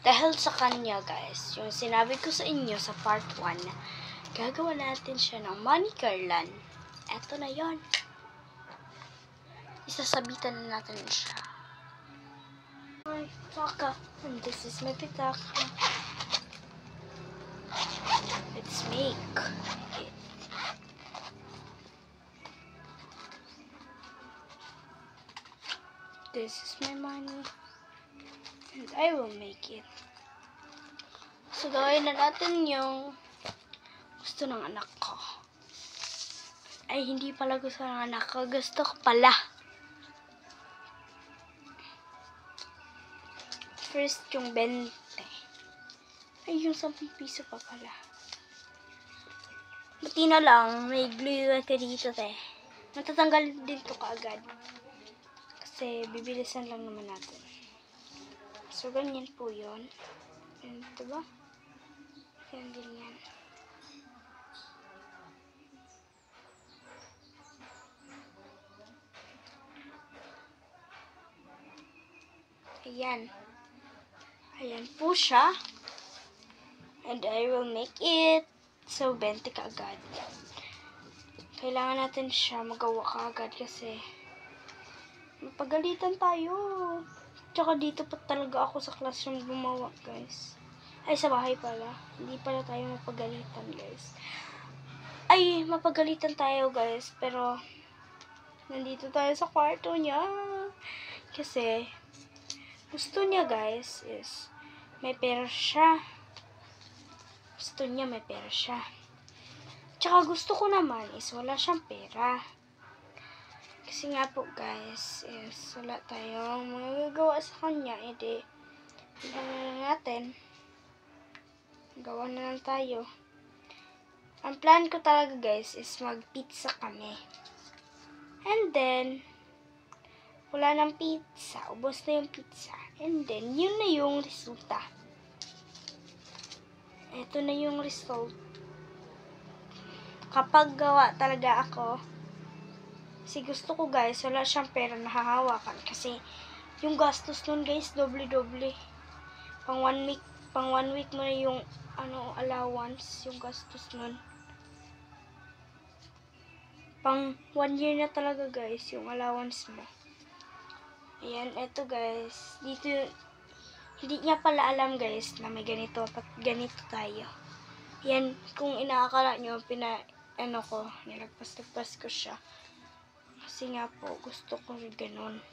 Dahil sa kanya, guys, yung sinabi ko sa inyo sa part 1, gagawa natin siya ng money garland. Eto na yon. Isasabitan na natin siya. My pitaka. And this is my pitaka. Let's make it. This is my money. And I will make it. So, gawin na natin yung gusto ng anak ko. Ay, hindi pala gusto ng anak ko. Gusto ko pala. First, yung 20. Ay, yung 10 piso pa pala. Buti na lang, may glue ka dito, te. Matatanggal din to kaagad. Kasi, bibilisan lang naman natin. So, ganyan po yun. And, diba? Yan, ganyan. Ayan. Ayan po siya. And I will make it. So, 20 kaagad. Kailangan natin siya magawa kaagad kasi mapagalitan tayo. Tsaka dito pa talaga ako sa classroom gumawa, guys. Ay, sa bahay pala. Hindi pala tayo mapagalitan, guys. Ay, mapagalitan tayo, guys. Pero, nandito tayo sa kwarto niya. Kasi, gusto niya, guys, is may pera siya. Gusto niya may pera siya. Tsaka gusto ko naman is wala siyang pera. Kasi nga po, guys, is wala tayong magagawa sa kanya. Edi, natin. Gawa na lang tayo. Ang plan ko talaga, guys, is mag-pizza kami. And then, wala ng pizza. Ubos na yung pizza. And then, yun na yung resulta. Ito na yung result. Kapag gawa talaga ako, kasi gusto ko, guys, wala siyang pera na hahawakan. Kasi, yung gastos nun, guys, doble-doble. Pang 1 week mo na yung, allowance, yung gastos nun. Pang 1 year na talaga, guys, yung allowance mo. Ayan, eto, guys. Dito, hindi niya pala alam, guys, na may ganito. Ganito tayo. Yan, kung inaakala nyo, nilagpas ko siya. Kasi nga po, gusto ko rin ganun.